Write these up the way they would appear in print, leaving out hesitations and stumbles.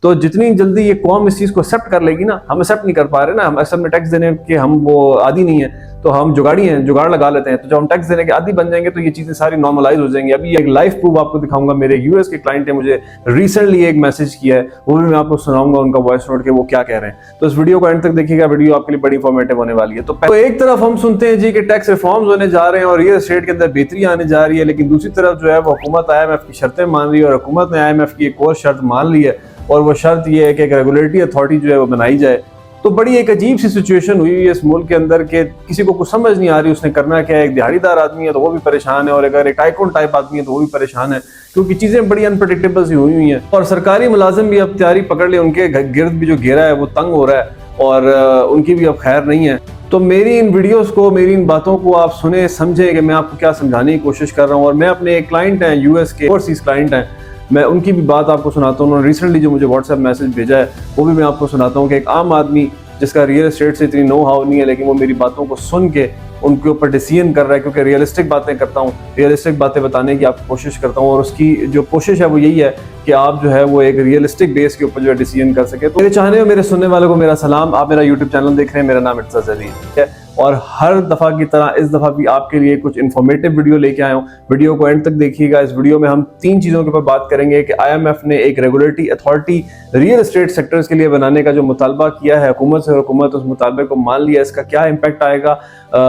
तो जितनी जल्दी ये कौम इस चीज़ को एक्सेप्ट कर लेगी ना, हम एक्सेप्ट नहीं कर पा रहे ना, हम असल में टैक्स देने के हम वो आदी नहीं है, तो हम जुगाड़ी हैं, जुगाड़ लगा लेते हैं। तो जब हम टैक्स देने के आदी बन जाएंगे तो ये चीज़ें सारी नॉर्मलाइज हो जाएंगी। अभी एक लाइव प्रूफ आपको दिखाऊंगा, मेरे यूएस के क्लाइंट ने मुझे रिसेंटली एक मैसेज किया है, वो भी मैं आपको सुनाऊंगा उनका वॉइस नोट के वो क्या कह रहे हैं। तो इस वीडियो को एंड तक देखिएगा, वीडियो आपके लिए बड़ी इंफॉर्मेटिव होने वाली है। तो एक तरफ हम सुनते हैं जी कि टैक्स रिफॉर्म्स होने जा रहे हैं और रियल एस्टेट के अंदर बेहतरी आने जा रही है, लेकिन दूसरी तरफ जो है वो हुकूमत IMF की शर्तें मान रही है और हुकूमत ने IMF की एक और शर्त मान ली है, और वो शर्त ये है कि एक रेगुलेटरी अथॉरिटी जो है वो बनाई जाए। तो बड़ी एक अजीब सी सिचुएशन हुई है इस मुल्क के अंदर के किसी को कुछ समझ नहीं आ रही उसने करना क्या है। एक दिहाड़ीदार आदमी है तो वो भी परेशान है, और अगर एक टाइकून टाइप आदमी है तो वो भी परेशान है, क्योंकि चीजें बड़ी अनप्रेडिक्टेबल सी हुई हुई हैं। और सरकारी मुलाजिम भी अब तैयारी पकड़ ले, उनके गिर्द भी जो घेरा है वो तंग हो रहा है और उनकी भी अब खैर नहीं है। तो मेरी इन वीडियोस को, मेरी इन बातों को आप सुने समझे कि मैं आपको क्या समझाने की कोशिश कर रहा हूँ। और मैं अपने एक क्लाइंट हैं यूएस के, ओवरसीज क्लाइंट हैं, मैं उनकी भी बात आपको सुनाता हूँ। उन्होंने रिसेंटली जो मुझे व्हाट्सएप मैसेज भेजा है वो भी मैं आपको सुनाता हूँ कि एक आम आदमी जिसका रियल एस्टेट से इतनी नो हाउ नहीं है, लेकिन वो मेरी बातों को सुन के उनके ऊपर डिसीजन कर रहा है, क्योंकि रियलिस्टिक बातें करता हूँ, रियलिस्टिक बातें बताने की आपको कोशिश करता हूँ, और उसकी जो कोशिश है वो यही है कि आप जो है वो एक रियलिस्टिक बेस के ऊपर जो है डिसीजन कर सके। तो मेरे चाहने और मेरे सुनने वालों को मेरा सलाम। आप मेरा यूट्यूब चैनल देख रहे हैं, मेरा नाम इर्तज़ा जलील, ठीक है। और हर दफ़ा की तरह इस दफ़ा भी आपके लिए कुछ इन्फॉर्मेटिव वीडियो लेके आया हूँ। वीडियो को एंड तक देखिएगा। इस वीडियो में हम 3 चीज़ों के ऊपर बात करेंगे कि IMF ने एक regulatory authority real estate sectors के लिए बनाने का जो मुतालबा किया है हुकूमत से, और हुकूमत उस मुतालबे को मान लिया, इसका क्या इम्पैक्ट आएगा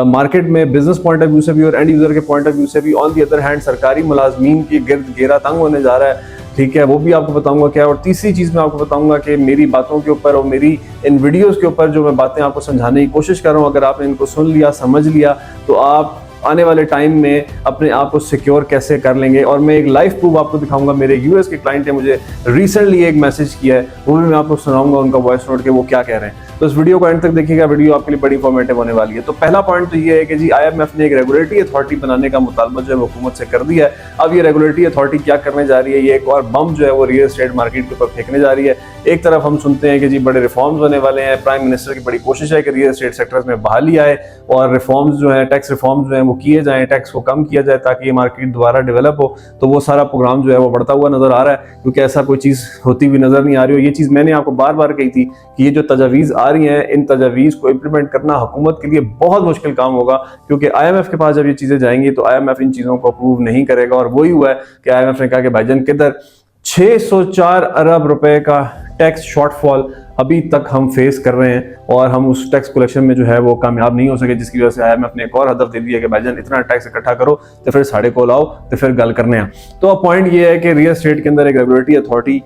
मार्केट में, बिजनेस पॉइंट ऑफ व्यू से भी और एंड यूजर के पॉइंट ऑफ व्यू से भी। ऑन दी अदर हैंड सरकारी मुलाजमीन की गिर्द घेरा तंग होने जा रहा है, ठीक है, वो भी आपको बताऊंगा क्या। और तीसरी चीज़ मैं आपको बताऊंगा कि मेरी बातों के ऊपर और मेरी इन वीडियोस के ऊपर जो मैं बातें आपको समझाने की कोशिश कर रहा हूँ, अगर आपने इनको सुन लिया, समझ लिया, तो आप आने वाले टाइम में अपने आप को सिक्योर कैसे कर लेंगे। और मैं एक लाइव प्रूफ आपको दिखाऊंगा, मेरे यूएस के क्लाइंट ने मुझे रिसेंटली एक मैसेज किया है, वो भी मैं आपको सुनाऊंगा उनका वॉइस नोट के वो क्या कह रहे हैं। तो इस वीडियो को एंड तक देखिएगा, वीडियो आपके लिए बड़ी इंफॉर्मेटिव होने वाली है। तो पहला पॉइंट तो ये है कि जी IMF ने एक रेगुलेटरी अथॉरिटी बनाने का मुतालबा जो है हुकूमत से कर दिया है। अब ये रेगुलेटरी अथॉरिटी क्या करने जा रही है, ये एक और बम जो है वो रियल एस्टेट मार्केट के ऊपर फेंकने जा रही है। एक तरफ हम सुनते हैं कि जी बड़े रिफॉर्म्स होने वाले हैं, प्राइम मिनिस्टर की बड़ी कोशिश है कि रियल एस्टेट सेक्टर्स में बहाली आए और रिफॉर्म्स जो है, टैक्स रिफॉर्म्स जो है वो किए जाएं, टैक्स को कम किया जाए ताकि ये मार्केट दोबारा डेवलप हो। तो वो सारा प्रोग्राम जो है वो बढ़ता हुआ नजर आ रहा है, क्योंकि ऐसा कोई चीज़ होती हुई नजर नहीं आ रही हो। ये चीज़ मैंने आपको बार बार कही थी कि ये जो तजावीज़ आ रही हैं, इन तजावीज़ को इम्प्लीमेंट करना हुकूमत के लिए बहुत मुश्किल काम होगा, क्योंकि IMF के पास जब ये चीज़ें जाएंगी तो IMF इन चीज़ों को अप्रूव नहीं करेगा। और वही हुआ है कि IMF ने कहा कि भाईजान किधर 604 अरब रुपए का टैक्स शॉर्टफॉल अभी तक हम फेस कर रहे हैं, और हम उस टैक्स कलेक्शन में जो है वो कामयाब नहीं हो सके, जिसकी वजह से IMF ने एक और हदफ दे दिया कि भाईजान इतना टैक्स इकट्ठा करो तो फिर साढ़े को लाओ तो फिर गल करने हैं। तो अब पॉइंट ये है कि रियल एस्टेट के अंदर एक रेगुलेटरी अथॉरिटी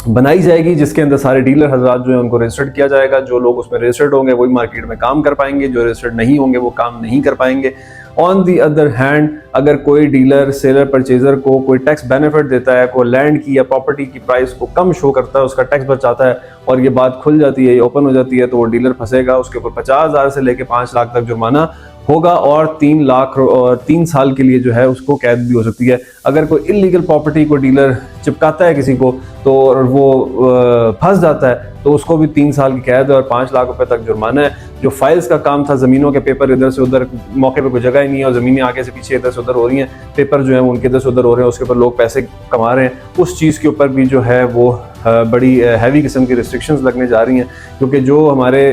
बनाई जाएगी, जिसके अंदर सारे डीलर हजरात जो है उनको रजिस्टर्ड किया जाएगा। जो लोग उसमें रजिस्टर्ड होंगे वही मार्केट में काम कर पाएंगे, जो रजिस्टर्ड नहीं होंगे वो काम नहीं कर पाएंगे। ऑन दी अदर हैंड, अगर कोई डीलर सेलर परचेजर को कोई टैक्स बेनिफिट देता है, कोई लैंड की या प्रॉपर्टी की प्राइस को कम शो करता है, उसका टैक्स बचाता है, और ये बात खुल जाती है, ये ओपन हो जाती है, तो वो डीलर फंसेगा। उसके ऊपर 50,000 से लेकर 5 लाख तक जुर्माना होगा, और 3 लाख और 3 साल के लिए जो है उसको कैद भी हो सकती है। अगर कोई इलीगल प्रॉपर्टी को डीलर चिपकाता है किसी को तो वो फंस जाता है, तो उसको भी 3 साल की कैद और 5 लाख रुपए तक जुर्माना है। जो फाइल्स का काम था, जमीनों के पेपर इधर से उधर, मौके पे कोई जगह ही नहीं है और जमीनें आगे से पीछे इधर से उधर हो रही हैं, पेपर जो है वो उनके इधर से उधर हो रहे हैं, उसके ऊपर लोग पैसे कमा रहे हैं, उस चीज़ के ऊपर भी जो है वो बड़ी हैवी किस्म की रिस्ट्रिक्शंस लगने जा रही हैं। क्योंकि जो हमारे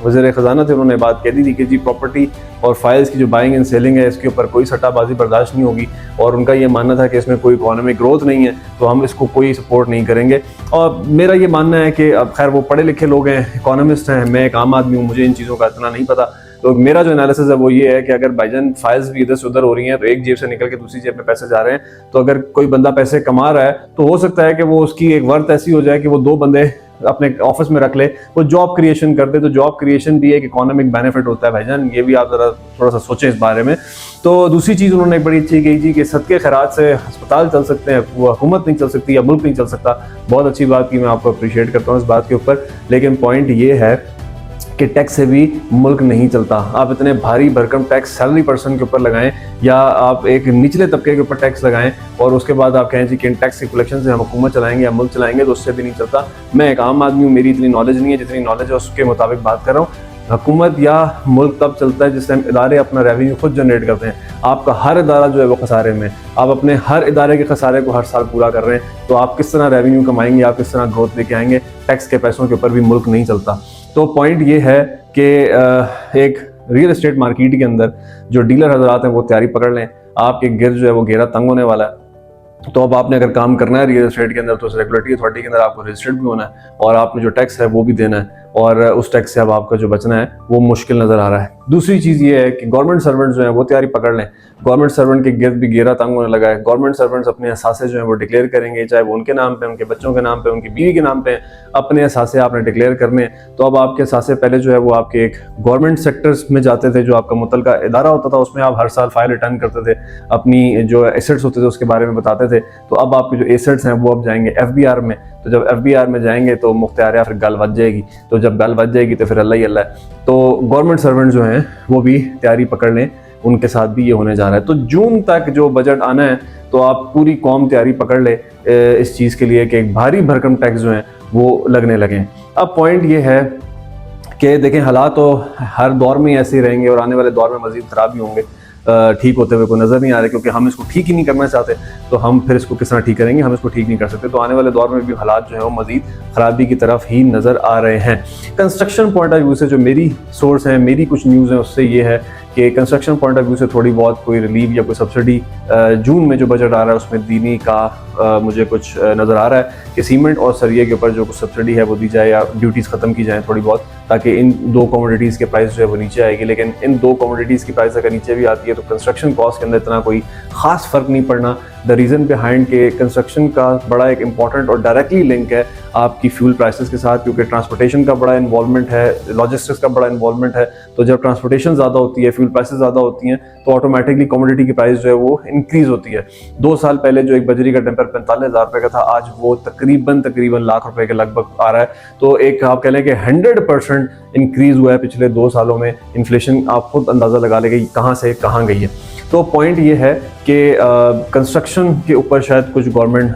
वज़ीर ख़जाना थे उन्होंने बात कह दी थी कि जी प्रॉपर्टी और फाइल्स की जो बाइंग एंड सेलिंग है इसके ऊपर कोई सट्टाबाजी बर्दाश्त नहीं होगी, और उनका ये मानना था कि इसमें कोई इकोनॉमिक ग्रोथ नहीं है, तो हम इसको कोई सपोर्ट नहीं करेंगे। और मेरा ये मानना है कि अब खैर वो पढ़े लिखे लोग हैं, इकोनॉमिस्ट हैं, मैं एक आम आदमी हूँ, मुझे इन चीज़ों का इतना नहीं पता। तो मेरा जो एनालिसिस है वो ये है कि अगर भाईजान फाइल्स भी इधर से उधर हो रही हैं, तो एक जेब से निकल के दूसरी जेब में पैसे जा रहे हैं, तो अगर कोई बंदा पैसे कमा रहा है तो हो सकता है कि वो उसकी एक वर्थ ऐसी हो जाए कि वो 2 बंदे अपने ऑफिस में रख ले, वो जॉब क्रिएशन कर दे। तो जॉब क्रिएशन भी एक इकोनॉमिक बेनिफिट होता है भाईजान, ये भी आप जरा थोड़ा सा सोचें इस बारे में। तो दूसरी चीज़ उन्होंने एक बड़ी अच्छी कही थी कि सदके खैरात से अस्पताल चल सकते हैं, वो हुकूमत नहीं चल सकती या मुल्क नहीं चल सकता। बहुत अच्छी बात की, मैं आपको अप्रिशिएट करता हूँ इस बात के ऊपर। लेकिन पॉइंट ये है कि टैक्स से भी मुल्क नहीं चलता। आप इतने भारी भरकम टैक्स सैलरी पर्सन के ऊपर लगाएं, या आप एक निचले तबके के ऊपर टैक्स लगाएं, और उसके बाद आप कहें जी कि इन टैक्स की कलेक्शन से हम हुकूमत चलाएंगे या मुल्क चलाएंगे, तो उससे भी नहीं चलता। मैं एक आम आदमी हूँ, मेरी इतनी नॉलेज नहीं है, जितनी नॉलेज है उसके मुताबिक बात कर रहा हूँ। हुकूमत या मुल्क तब चलता है जिस टाइम इदारे अपना रेवेन्यू खुद जनरेट करते हैं। आपका हर इदारा जो है वो खसारे में, आप अपने हर इदारे के खसारे को हर साल पूरा कर रहे हैं, तो आप किस तरह रेवेन्यू कमाएंगे, आप किस तरह ग्रोथ लेके आएंगे? टैक्स के पैसों के ऊपर भी मुल्क नहीं चलता। तो पॉइंट ये है कि एक रियल एस्टेट मार्केट के अंदर जो डीलर हजरात हैं वो तैयारी पकड़ लें, आपके गिर जो है वो घेरा तंग होने वाला है। तो अब आपने अगर काम करना है रियल एस्टेट के अंदर तो उस रेगुलेटरी अथॉरिटी के अंदर आपको रजिस्टर्ड भी होना है और आपने जो टैक्स है वो भी देना है, और उस टैक्स से अब आपका जो बचना है वो मुश्किल नज़र आ रहा है। दूसरी चीज़ ये है कि गवर्नमेंट सर्वेंट जो है वो तैयारी पकड़ लें। गवर्नमेंट सर्वेंट के गिर्द भी घेरा तंग होने लगा है। गवर्नमेंट सर्वेंट्स अपने असासे जो है वो डिक्लेयर करेंगे, चाहे वो उनके नाम पे, उनके बच्चों के नाम पे, उनकी बीवी के नाम पे, अपने असासे आपने डिक्लेयर करने। तो अब आपके असासे पहले जो है वो आपके एक गवर्नमेंट सेक्टर्स में जाते थे, जो आपका मुतलका इदारा होता था, उसमें आप हर साल फाइल रिटर्न करते थे, अपनी जो एसेट्स होते थे उसके बारे में बताते थे। तो अब आपके जो एसेट्स हैं वो अब जाएंगे FBR में। तो जब FBR में जाएंगे तो मुख्तियार फिर गल बच जाएगी, तो जब गल बच जाएगी तो फिर अल्लाह ही अल्लाह है। तो गवर्नमेंट सर्वेंट जो हैं वो भी तैयारी पकड़ लें, उनके साथ भी ये होने जा रहा है। तो जून तक जो बजट आना है तो आप पूरी कौम तैयारी पकड़ ले इस चीज़ के लिए कि एक भारी भरकम टैक्स जो है वो लगने लगे। अब पॉइंट ये है कि देखें, हालात तो हर दौर में ऐसे ही रहेंगे और आने वाले दौर में मज़ीद ख़राब भी होंगे, ठीक होते हुए कोई नज़र नहीं आ रहे, क्योंकि हम इसको ठीक ही नहीं करना चाहते। तो हम फिर इसको किस तरह ठीक करेंगे? हम इसको ठीक नहीं कर सकते। तो आने वाले दौर में भी हालात जो है वो मज़ीद ख़राबी की तरफ ही नज़र आ रहे हैं। कंस्ट्रक्शन पॉइंट ऑफ व्यू से जो मेरी सोर्स है, मेरी कुछ न्यूज़ है, उससे ये है कि कंस्ट्रक्शन पॉइंट ऑफ व्यू से थोड़ी बहुत कोई रिलीफ या कोई सब्सिडी जून में जो बजट आ रहा है उसमें दीनी का मुझे कुछ नज़र आ रहा है कि सीमेंट और सरिये के ऊपर जो कुछ सब्सिडी है वो दी जाए या ड्यूटीज़ ख़त्म की जाए थोड़ी बहुत, ताकि इन दो कमोडिटीज़ के प्राइस जो है वो नीचे आएगी। लेकिन इन दो कमोडिटीज़ की प्राइस अगर नीचे भी आती है तो कंस्ट्रक्शन कॉस्ट के अंदर इतना कोई ख़ास फ़र्क नहीं पड़ना। द रीज़न बिहाइंड के कंस्ट्रक्शन का बड़ा एक इंपॉर्टेंट और डायरेक्टली लिंक है आपकी फ्यूल प्राइसेस के साथ, क्योंकि ट्रांसपोर्टेशन का बड़ा इन्वॉल्वमेंट है, लॉजिस्टिक्स का बड़ा इन्वॉल्वमेंट है। तो जब ट्रांसपोर्टेशन ज़्यादा होती है, फ्यूल प्राइसेस ज़्यादा होती हैं, तो ऑटोमेटिकली कमोडिटी की प्राइस जो है वो इंक्रीज़ होती है। 2 साल पहले जो एक बजरी का टेम्पर 45,000 रुपये का था, आज वो तकरीबन लाख रुपए के लगभग आ रहा है। तो एक आप कह लें कि 100% इंक्रीज़ हुआ है पिछले 2 सालों में। इन्फ्लेशन आप खुद अंदाज़ा लगा लेंगे कहाँ से कहाँ गई है। तो पॉइंट ये है कि कंस्ट्रक्शन के ऊपर शायद कुछ गवर्नमेंट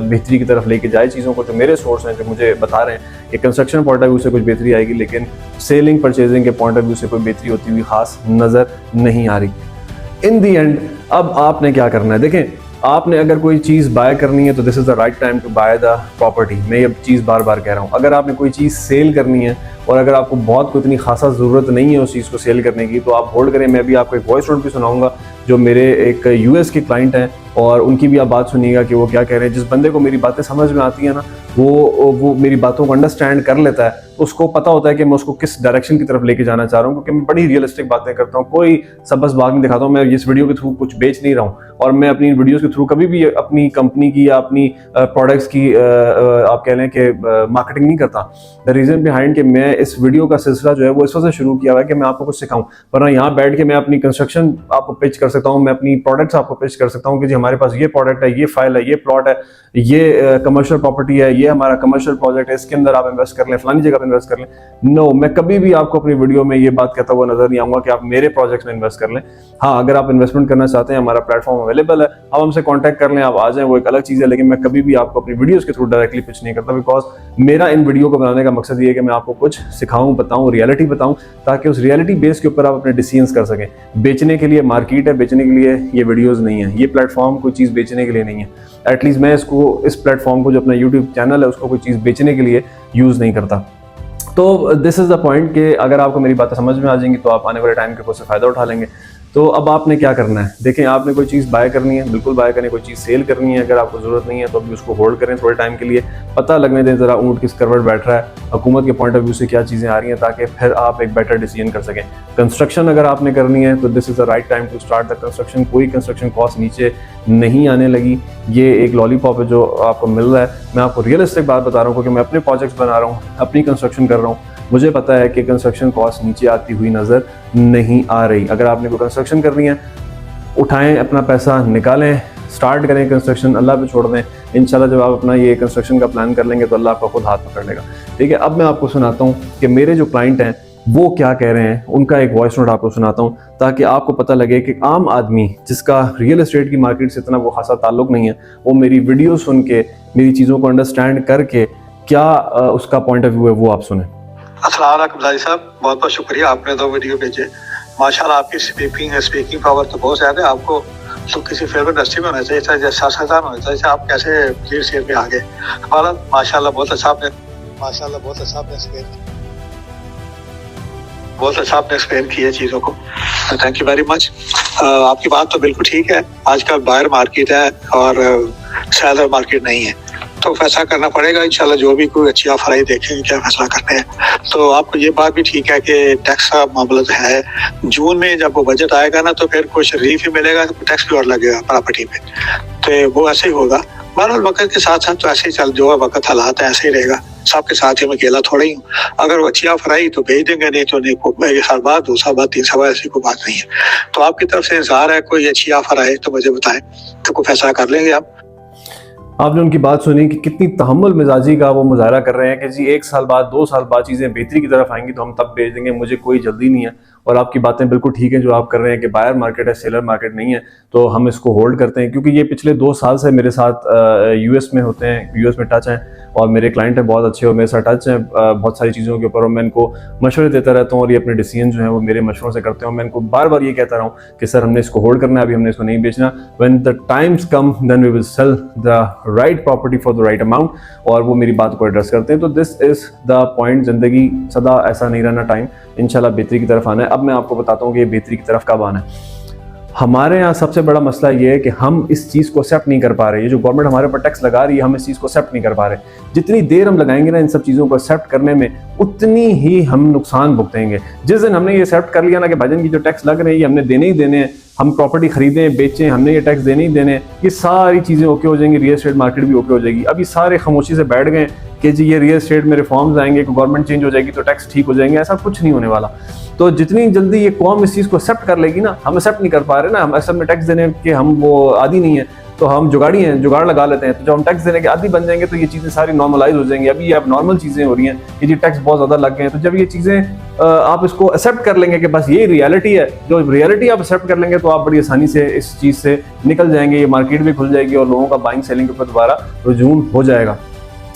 बेहतरी की तरफ लेके जाए चीज़ों को। जो मेरे सोर्स हैं जो मुझे बता रहे हैं कि कंस्ट्रक्शन पॉइंट ऑफ व्यू से कुछ बेहतरी आएगी, लेकिन सेलिंग परचेजिंग के पॉइंट ऑफ व्यू से कोई बेहतरी होती हुई खास नज़र नहीं आ रही। इन दी एंड अब आपने क्या करना है? देखें, आपने अगर कोई चीज़ बाय करनी है तो this is the right time to buy the property. मैं ये चीज़ बार बार कह रहा हूँ। अगर आपने कोई चीज़ सेल करनी है और अगर आपको बहुत कोई इतनी खासा ज़रूरत नहीं है उस चीज़ को सेल करने की, तो आप होल्ड करें। मैं भी आपको एक वॉइस नोट भी सुनाऊंगा जो मेरे एक US के क्लाइंट हैं, और उनकी भी आप बात सुनिएगा कि वो क्या कह रहे हैं। जिस बंदे को मेरी बातें समझ में आती है ना, वो मेरी बातों को अंडरस्टैंड कर लेता है, उसको पता होता है कि मैं उसको किस डायरेक्शन की तरफ लेके जाना चाह रहा हूँ, क्योंकि मैं बड़ी रियलिस्टिक बातें करता हूँ, कोई सबस बाग नहीं दिखाता हूँ। मैं इस वीडियो के थ्रू कुछ बेच नहीं रहा हूँ, और मैं अपनी वीडियोस के थ्रू कभी भी अपनी कंपनी की या अपनी प्रोडक्ट्स की आप कह लें कि मार्केटिंग नहीं करता। द रीज़न बिहाइंड कि मैं इस वीडियो का सिलसिला जो है वो इस वजह से शुरू किया हुआ है कि मैं आपको कुछ सिखाऊं, वरना यहाँ बैठ के मैं अपनी कंस्ट्रक्शन आपको पिच कर सकता हूँ, मैं अपनी प्रोडक्ट्स आपको पिच कर सकता हूँ कि जी हमारे पास ये प्रोडक्ट है, ये फाइल है, ये प्लॉट है, ये कमर्शियल प्रॉपर्टी है, ये हमारा कमर्शियल प्रोजेक्ट है, इसके अंदर आप इन्वेस्ट कर लें, फलानी जगह पर इन्वेस्ट कर लें। नो, मैं कभी भी आपको अपनी वीडियो में ये बात कहता हुआ नजर नहीं आऊंगा कि आप मेरे प्रोजेक्ट में इन्वेस्ट कर लें। हाँ, अगर आप इन्वेस्टमेंट करना चाहते हैं, हमारा प्लेटफॉर्म अवेलेबल है, आप हमसे कॉन्टैक्ट कर लें, आप आ जाएं, वो एक अलग चीज़ है। लेकिन मैं कभी भी आपको अपनी वीडियोस के थ्रू डायरेक्टली पिच नहीं करता, बिकॉज मेरा इन वीडियो को बनाने का मकसद ये है कि मैं आपको कुछ सिखाऊं, बताऊं, रियलिटी बताऊं, ताकि उस रियलिटी बेस के ऊपर आप अपने डिसीजंस कर सकें। बेचने के लिए मार्केट है, बेचने के लिए ये वीडियोस नहीं है, ये प्लेटफॉर्म कोई चीज़ बेचने के लिए नहीं है। एटलीस्ट मैं इस प्लेटफॉर्म को, जो अपना यूट्यूब चैनल है, उसको कोई चीज़ बेचने के लिए यूज़ नहीं करता। तो दिस इज़ द पॉइंट कि अगर आपको मेरी बातें समझ में आ जाएंगी तो आप आने वाले टाइम के उससे फ़ायदा उठा लेंगे। तो अब आपने क्या करना है? देखें, आपने कोई चीज़ बाय करनी है, बिल्कुल बाय करें। कोई चीज़ सेल करनी है, अगर आपको ज़रूरत नहीं है तो अभी उसको होल्ड करें थोड़े टाइम के लिए, पता लगने दें ज़रा ऊँट किस करवट बैठ रहा है, हुकूमत के पॉइंट ऑफ व्यू से क्या चीज़ें आ रही हैं, ताकि फिर आप एक बेटर डिसीजन कर सकें। कंस्ट्रक्शन अगर आपने करनी है तो this is the right time to start the construction. कोई कंस्ट्रक्शन कॉस्ट नीचे नहीं आने लगी, ये एक लॉलीपॉप है जो आपको मिल रहा है। मैं आपको रियलिस्टिक बात बता रहा हूँ, क्योंकि मैं अपने प्रोजेक्ट्स बना रहा हूँ, अपनी कंस्ट्रक्शन कर रहा हूँ, मुझे पता है कि कंस्ट्रक्शन कॉस्ट नीचे आती हुई नज़र नहीं आ रही। अगर आपने कोई कंस्ट्रक्शन करनी है, उठाएं अपना पैसा, निकालें, स्टार्ट करें कंस्ट्रक्शन, अल्लाह पे छोड़ दें। इंशाल्लाह जब आप अपना ये कंस्ट्रक्शन का प्लान कर लेंगे तो अल्लाह आपका खुद हाथ पकड़ लेगा। ठीक है, अब मैं आपको सुनाता हूँ कि मेरे जो क्लाइंट हैं वो क्या कह रहे हैं, उनका एक वॉइस नोट आपको सुनाता हूँ, ताकि आपको पता लगे कि आम आदमी जिसका रियल एस्टेट की मार्केट से इतना वो खासा ताल्लुक नहीं है, वो मेरी वीडियो सुन के, मेरी चीज़ों को अंडरस्टैंड करके क्या उसका पॉइंट ऑफ व्यू है वो आप सुने। अस्सलाम वालेकुम जाहिद साहब, बहुत बहुत शुक्रिया, आपने 2 वीडियो भेजे। माशाल्लाह आपकी स्पीकिंग पावर तो बहुत ज़्यादा है। आपको तो किसी फिल्म इंडस्ट्री में होना चाहिए था, जैसे सियासतदान होना चाहिए। आप कैसे लीडरशिप में आ गए? हमारा माशाल्लाह बहुत अच्छा आपने एक्सप्लेन किया चीज़ों को। Thank you very much. आपकी बात तो बिल्कुल ठीक है। आजकल बायर मार्केट है और सेलर मार्केट नहीं है, तो फैसला करना पड़ेगा इंशाल्लाह। जो भी कोई अच्छी ऑफर आई देखेंगे क्या फैसला करते हैं। तो आपको ये बात भी ठीक है कि टैक्स का मामला तो है। जून में जब वो बजट आएगा ना, तो फिर कुछ रिलीफ ही मिलेगा, तो टैक्स भी और लगेगा प्रॉपर्टी पे, तो वो ऐसे ही होगा। बहरहाल वक्त के साथ साथ तो ऐसे ही चल, जो वक्त हालात है ऐसे ही रहेगा। सबके साथ ही मैं अकेला थोड़ा ही हूँ। अगर वो अच्छी ऑफर आई तो भेज देंगे, नहीं तो नहीं। 1 साल बाद, 2 साल बाद, 3 साल बाद ऐसी कोई बात नहीं है। तो आपकी तरफ से इंतजार है, कोई अच्छी ऑफर आए तो मुझे बताएं, तो कोई फैसला कर लेंगे आप। आपने उनकी बात सुनी कि कितनी तहम्मुल मिजाजी का वो मुजाहरा कर रहे हैं कि जी 1 साल बाद, 2 साल बाद चीज़ें बेहतरी की तरफ आएंगी तो हम तब भेज देंगे, मुझे कोई जल्दी नहीं है। और आपकी बातें बिल्कुल ठीक हैं जो आप कर रहे हैं कि बायर मार्केट है, सेलर मार्केट नहीं है, तो हम इसको होल्ड करते हैं। क्योंकि ये पिछले 2 साल से मेरे साथ यूएस में होते हैं, यूएस में टच हैं, और मेरे क्लाइंट हैं बहुत अच्छे और मेरे साथ टच हैं बहुत सारी चीज़ों के ऊपर, और मैं इनको मशवरे देता रहता हूँ और ये अपने डिसीजन जो है वो मेरे मशवरों से करते हैं। मैं इनको बार बार ये कहता रहा हूँ कि सर हमने इसको होल्ड करना है, अभी हमने इसको नहीं बेचना। When the times come then we will sell the right property for the right amount, और वो मेरी बात को एड्रेस करते हैं। तो दिस इज द पॉइंट। जिंदगी सदा ऐसा नहीं रहना, टाइम इंशाल्लाह बेहतरी की तरफ आना है। अब मैं आपको बताता हूँ कि ये बेहतरी की तरफ कब आना है। हमारे यहाँ सबसे बड़ा मसला ये है कि हम इस चीज़ को एक्सेप्ट नहीं कर पा रहे। ये जो गवर्नमेंट हमारे ऊपर टैक्स लगा रही है, हम इस चीज़ को एक्सेप्ट नहीं कर पा रहे। जितनी देर हम लगाएंगे ना इन सब चीज़ों को एक्सेप्ट करने में, उतनी ही हम नुकसान भुगतेंगे। जिस दिन हमने ये एक्सेप्ट कर लिया ना कि भाईजान की जो टैक्स लग रहे हैं ये हमने देने ही देने हैं, हम प्रॉपर्टी खरीदें बेचें, हमने ये टैक्स देने ही देने हैं, ये सारी चीज़ें ओके हो जाएंगी, रियल एस्टेट मार्केट भी ओके हो जाएगी। अभी सारे खामोशी से बैठ गए कि जी ये रियल एस्टेट में रिफॉर्म्स आएंगे, गवर्नमेंट चेंज हो जाएगी तो टैक्स ठीक हो जाएंगे। ऐसा कुछ नहीं होने वाला। तो जितनी जल्दी ये कौम इस चीज़ को एक्सेप्ट कर लेगी ना, हम एक्सेप्ट नहीं कर पा रहे ना, हम असल में टैक्स देने के हम वो आदी नहीं है, तो हम जुगाड़ी हैं, जुगाड़ लगा लेते हैं। तो जब हम टैक्स देने के आदी बन जाएंगे तो ये चीज़ें सारी नॉर्मलाइज हो जाएंगी। अभी ये अब नॉर्मल चीज़ें हो रही हैं कि जी टैक्स बहुत ज़्यादा लग गए हैं। तो जब ये चीज़ें आप इसको एक्सेप्ट कर लेंगे कि बस ये रियलिटी है, जो रियलिटी आप एक्सेप्ट कर लेंगे तो आप बड़ी आसानी से इस चीज़ से निकल जाएंगे। ये मार्केट भी खुल जाएगी और लोगों का बाइंग सेलिंग के ऊपर दोबारा रुझून हो जाएगा।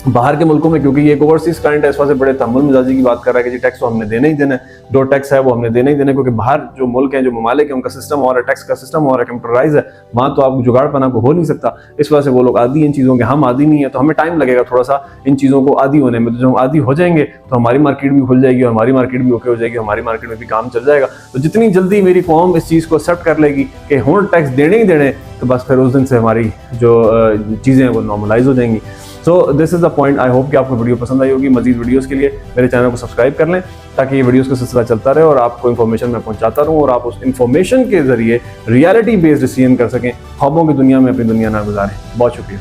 बाहर के मुल्कों में, क्योंकि ये एक ओवरसीज क्लाइंट है, इस वजह से बड़े तहम्मुल मिजाजी की बात कर रहा है कि जी टैक्स तो हमने देना ही देना है, जो टैक्स है वो हमने देना ही देना है। क्योंकि बाहर जो मुल्क हैं, जो ममालिक हैं, उनका सिस्टम और है, टैक्स का सिस्टम और है, कंप्यूटराइज है, वहाँ तो आप जुगाड़पना को हो नहीं सकता। इस वजह से वो लोग आदी इन चीज़ों के, हम आदी नहीं है, तो हमें टाइम लगेगा थोड़ा सा इन चीज़ों को आदी होने में। तो जब हम आदी हो जाएंगे तो हमारी मार्केट भी खुल जाएगी और हमारी मार्केट भी ओके हो जाएगी, हमारी मार्केट में भी काम चल जाएगा। तो जितनी जल्दी मेरी कौम इस चीज़ को एक्सेप्ट कर लेगी कि हों टैक्स देने ही देने, तो बस फिर उस दिन से हमारी जो चीज़ें हैं वो नॉर्मलाइज हो जाएंगी। So this is the point. I hope कि आपको वीडियो पसंद आई होगी। मजीद वीडियोस के लिए मेरे चैनल को सब्सक्राइब कर लें ताकि ये वीडियोस का सिलसिला चलता रहे और आपको इन्फॉर्मेशन मैं पहुंचाता रहूं और आप उस इन्फॉर्मेशन के जरिए रियलिटी बेस्ड डिसीजन कर सकें, ख्वाबों की दुनिया में अपनी दुनिया ना गुजारें। बहुत शुक्रिया।